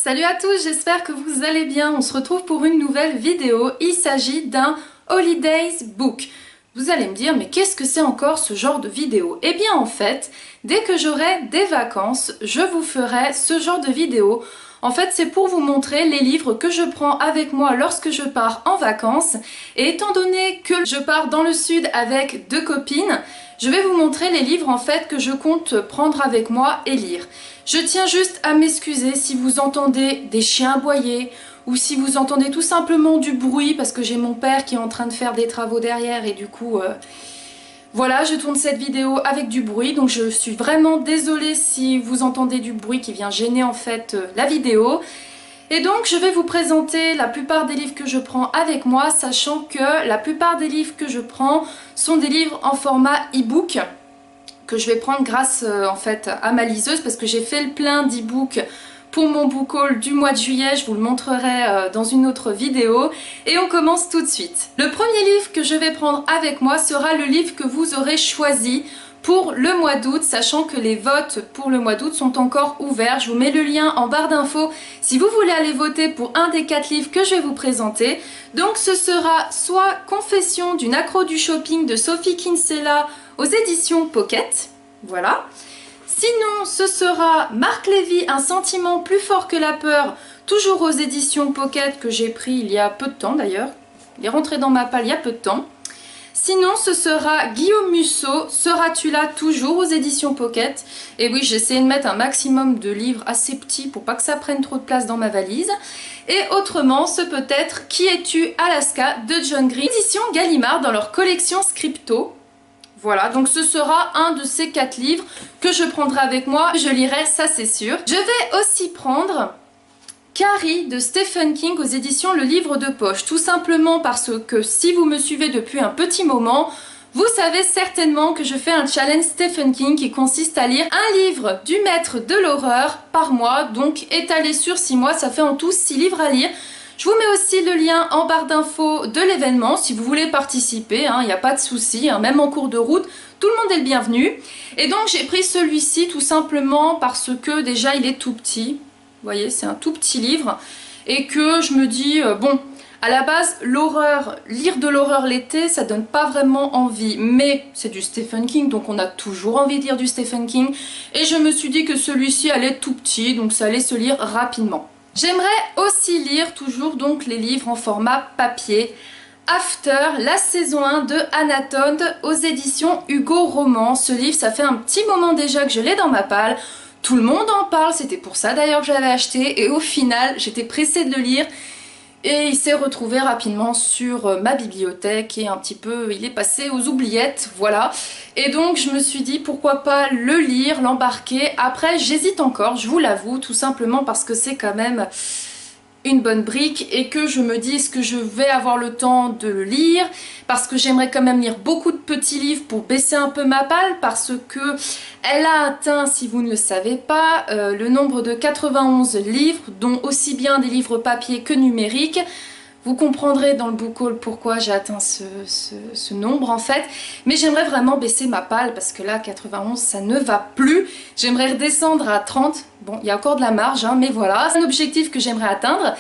Salut à tous, j'espère que vous allez bien. On se retrouve pour une nouvelle vidéo. Il s'agit d'un Holidays Book. Vous allez me dire, mais qu'est-ce que c'est encore ce genre de vidéo? Eh bien en fait, dès que j'aurai des vacances, je vous ferai ce genre de vidéo. En fait, c'est pour vous montrer les livres que je prends avec moi lorsque je pars en vacances. Et étant donné que je pars dans le sud avec deux copines, je vais vous montrer les livres en fait que je compte prendre avec moi et lire. Je tiens juste à m'excuser si vous entendez des chiens aboyer ou si vous entendez tout simplement du bruit parce que j'ai mon père qui est en train de faire des travaux derrière et du coup... Voilà, je tourne cette vidéo avec du bruit, donc je suis vraiment désolée si vous entendez du bruit qui vient gêner en fait la vidéo. Et donc je vais vous présenter la plupart des livres que je prends avec moi, sachant que la plupart des livres que je prends sont des livres en format e-book que je vais prendre grâce en fait à ma liseuse parce que j'ai fait le plein d'e-book pour mon book haul du mois de juillet, je vous le montrerai dans une autre vidéo. Et on commence tout de suite. Le premier livre que je vais prendre avec moi sera le livre que vous aurez choisi pour le mois d'août, sachant que les votes pour le mois d'août sont encore ouverts. Je vous mets le lien en barre d'infos si vous voulez aller voter pour un des 4 livres que je vais vous présenter. Donc ce sera soit Confession d'une accro du shopping de Sophie Kinsella aux éditions Pocket, voilà. Sinon, ce sera Marc Lévy, Un sentiment plus fort que la peur, toujours aux éditions Pocket, que j'ai pris il y a peu de temps d'ailleurs. Il est rentré dans ma palle il y a peu de temps. Sinon, ce sera Guillaume Musso, Seras-tu là, toujours aux éditions Pocket. Et oui, j'ai essayé de mettre un maximum de livres assez petits pour pas que ça prenne trop de place dans ma valise. Et autrement, ce peut être Qui es-tu, Alaska de John Green, édition Gallimard dans leur collection Scripto. Voilà, donc ce sera un de ces 4 livres que je prendrai avec moi. Je lirai, ça c'est sûr. Je vais aussi prendre Carrie de Stephen King aux éditions Le Livre de Poche. Tout simplement parce que si vous me suivez depuis un petit moment, vous savez certainement que je fais un challenge Stephen King qui consiste à lire un livre du maître de l'horreur par mois. Donc étalé sur 6 mois, ça fait en tout 6 livres à lire. Je vous mets aussi le lien en barre d'infos de l'événement si vous voulez participer, il n'y a pas de souci, même en cours de route, tout le monde est le bienvenu. Et donc j'ai pris celui-ci tout simplement parce que déjà il est tout petit, vous voyez c'est un tout petit livre, et que je me dis, bon, à la base l'horreur, lire de l'horreur l'été ça donne pas vraiment envie, mais c'est du Stephen King donc on a toujours envie de lire du Stephen King, et je me suis dit que celui-ci allait être tout petit donc ça allait se lire rapidement. J'aimerais aussi lire toujours donc les livres en format papier. After, la saison 1 de Anatonde aux éditions Hugo Roman. Ce livre, ça fait un petit moment déjà que je l'ai dans ma palle. Tout le monde en parle, c'était pour ça d'ailleurs que je l'avais acheté. Et au final, j'étais pressée de le lire. Et il s'est retrouvé rapidement sur ma bibliothèque et un petit peu, il est passé aux oubliettes, voilà. Et donc je me suis dit pourquoi pas le lire, l'embarquer. Après j'hésite encore, je vous l'avoue, tout simplement parce que c'est quand même une bonne brique et que je me dis est-ce que je vais avoir le temps de le lire, parce que j'aimerais quand même lire beaucoup de petits livres pour baisser un peu ma palle, parce que elle a atteint, si vous ne le savez pas, le nombre de 91 livres, dont aussi bien des livres papier que numériques. Vous comprendrez dans le book haul pourquoi j'ai atteint ce nombre en fait. Mais j'aimerais vraiment baisser ma palle parce que là 91 ça ne va plus. J'aimerais redescendre à 30. Bon il y a encore de la marge mais voilà. C'est un objectif que j'aimerais atteindre.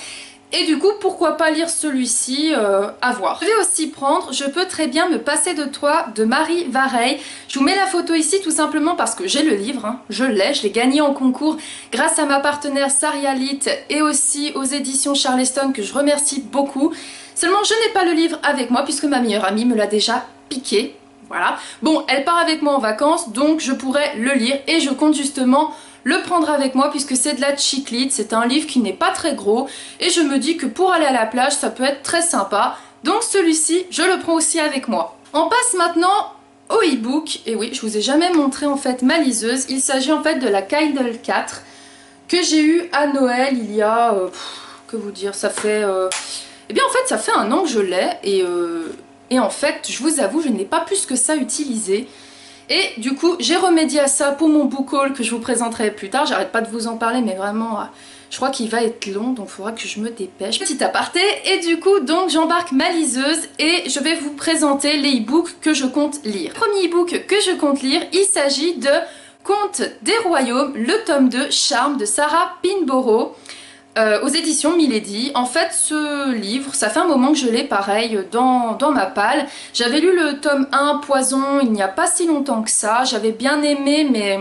Et du coup pourquoi pas lire celui-ci, à voir. Je vais aussi prendre Je peux très bien me passer de toi de Marie Vareille. Je vous mets la photo ici tout simplement parce que j'ai le livre, je l'ai gagné en concours grâce à ma partenaire Sarialit et aussi aux éditions Charleston que je remercie beaucoup. Seulement je n'ai pas le livre avec moi puisque ma meilleure amie me l'a déjà piqué. Voilà. Bon, elle part avec moi en vacances donc je pourrais le lire et je compte justement le prendre avec moi puisque c'est de la chick lit, c'est un livre qui n'est pas très gros et je me dis que pour aller à la plage ça peut être très sympa, donc celui-ci je le prends aussi avec moi. On passe maintenant au e-book, et oui je vous ai jamais montré en fait ma liseuse, il s'agit en fait de la Kindle 4 que j'ai eu à Noël il y a, que vous dire, ça fait, eh bien en fait ça fait un an que je l'ai et en fait je vous avoue je ne l'ai pas plus que ça utilisé. Et du coup j'ai remédié à ça pour mon book haul que je vous présenterai plus tard. J'arrête pas de vous en parler mais vraiment je crois qu'il va être long donc il faudra que je me dépêche. Petit aparté, et du coup donc j'embarque ma liseuse et je vais vous présenter les e-books que je compte lire. Le premier e-book que je compte lire, il s'agit de Contes des Royaumes, le tome 2, Charme de Sarah Pinborough. aux éditions Milady. En fait, ce livre, ça fait un moment que je l'ai pareil dans ma palle. J'avais lu le tome 1, Poison, il n'y a pas si longtemps que ça. J'avais bien aimé, mais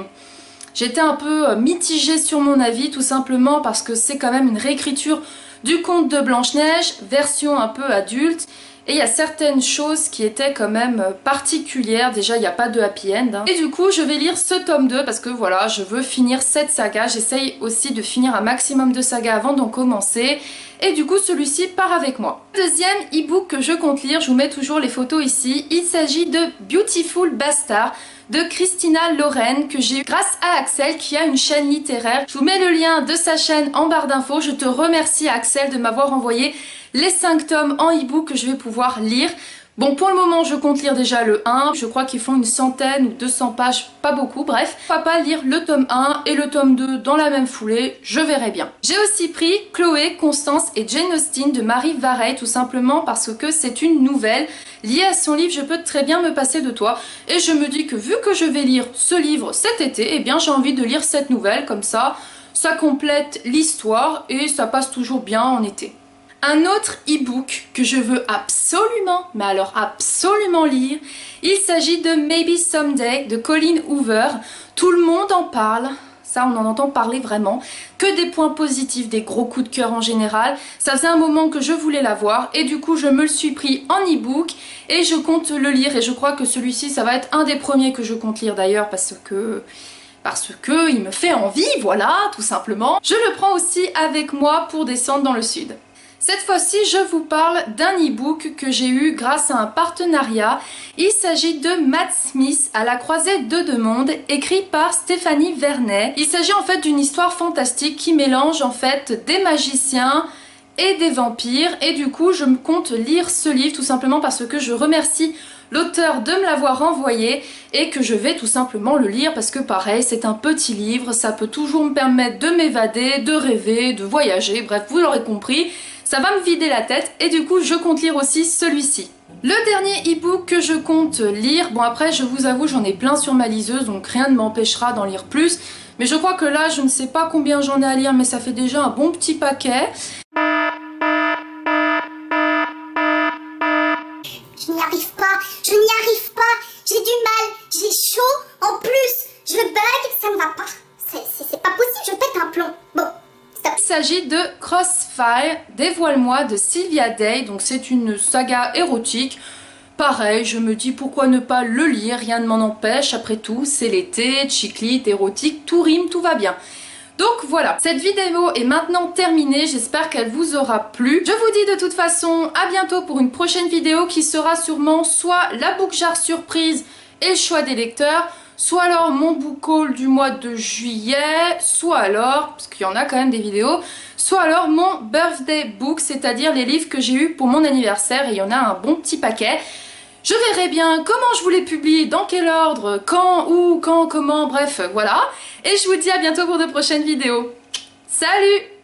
j'étais un peu mitigée sur mon avis, tout simplement parce que c'est quand même une réécriture du conte de Blanche-Neige, version un peu adulte. Et il y a certaines choses qui étaient quand même particulières. Déjà, il n'y a pas de happy end. Hein. Et du coup, je vais lire ce tome 2 parce que voilà, je veux finir cette saga. J'essaye aussi de finir un maximum de sagas avant d'en commencer. Et du coup, celui-ci part avec moi. Deuxième e-book que je compte lire, je vous mets toujours les photos ici. Il s'agit de Beautiful Bastard de Christina Lauren que j'ai eu grâce à Axel qui a une chaîne littéraire. Je vous mets le lien de sa chaîne en barre d'infos. Je te remercie Axel de m'avoir envoyé les 5 tomes en e-book que je vais pouvoir lire. Bon, pour le moment, je compte lire déjà le 1. Je crois qu'ils font une centaine ou 200 pages, pas beaucoup, bref. Pourquoi pas lire le tome 1 et le tome 2 dans la même foulée, je verrai bien. J'ai aussi pris Chloé, Constance et Jane Austen de Marie Varey, tout simplement parce que c'est une nouvelle liée à son livre Je peux très bien me passer de toi. Et je me dis que vu que je vais lire ce livre cet été, eh bien j'ai envie de lire cette nouvelle, comme ça complète l'histoire et ça passe toujours bien en été. Un autre e-book que je veux absolument, mais alors absolument lire, il s'agit de Maybe Someday de Colleen Hoover. Tout le monde en parle, ça on en entend parler vraiment, que des points positifs, des gros coups de cœur en général. Ça faisait un moment que je voulais l'avoir et du coup je me le suis pris en e-book et je compte le lire et je crois que celui-ci ça va être un des premiers que je compte lire d'ailleurs parce que il me fait envie, voilà, tout simplement. Je le prends aussi avec moi pour descendre dans le sud. Cette fois-ci, je vous parle d'un e-book que j'ai eu grâce à un partenariat. Il s'agit de Matt Smith à la croisée de deux mondes, écrit par Stéphanie Vernet. Il s'agit en fait d'une histoire fantastique qui mélange en fait des magiciens et des vampires. Et du coup, je me compte lire ce livre tout simplement parce que je remercie l'auteur de me l'avoir envoyé et que je vais tout simplement le lire parce que pareil, c'est un petit livre, ça peut toujours me permettre de m'évader, de rêver, de voyager, bref, vous l'aurez compris. Ça va me vider la tête et du coup je compte lire aussi celui-ci. Le dernier e-book que je compte lire, bon après je vous avoue j'en ai plein sur ma liseuse donc rien ne m'empêchera d'en lire plus. Mais je crois que là je ne sais pas combien j'en ai à lire mais ça fait déjà un bon petit paquet. Je n'y arrive pas, j'ai du mal, j'ai chaud, en plus je bague, ça ne va pas. C'est pas possible, je pète un plomb. Bon. Il s'agit de Crossfire, Dévoile-moi de Sylvia Day, donc c'est une saga érotique. Pareil, je me dis pourquoi ne pas le lire, rien ne m'en empêche, après tout, c'est l'été, chiclite, érotique, tout rime, tout va bien. Donc voilà, cette vidéo est maintenant terminée, j'espère qu'elle vous aura plu. Je vous dis de toute façon à bientôt pour une prochaine vidéo qui sera sûrement soit la book jar surprise et le choix des lecteurs, soit alors mon book haul du mois de juillet, soit alors, parce qu'il y en a quand même des vidéos, soit alors mon birthday book, c'est-à-dire les livres que j'ai eu pour mon anniversaire et il y en a un bon petit paquet. Je verrai bien comment je vous les publie, dans quel ordre, quand, où, quand, comment, bref, voilà. Et je vous dis à bientôt pour de prochaines vidéos. Salut!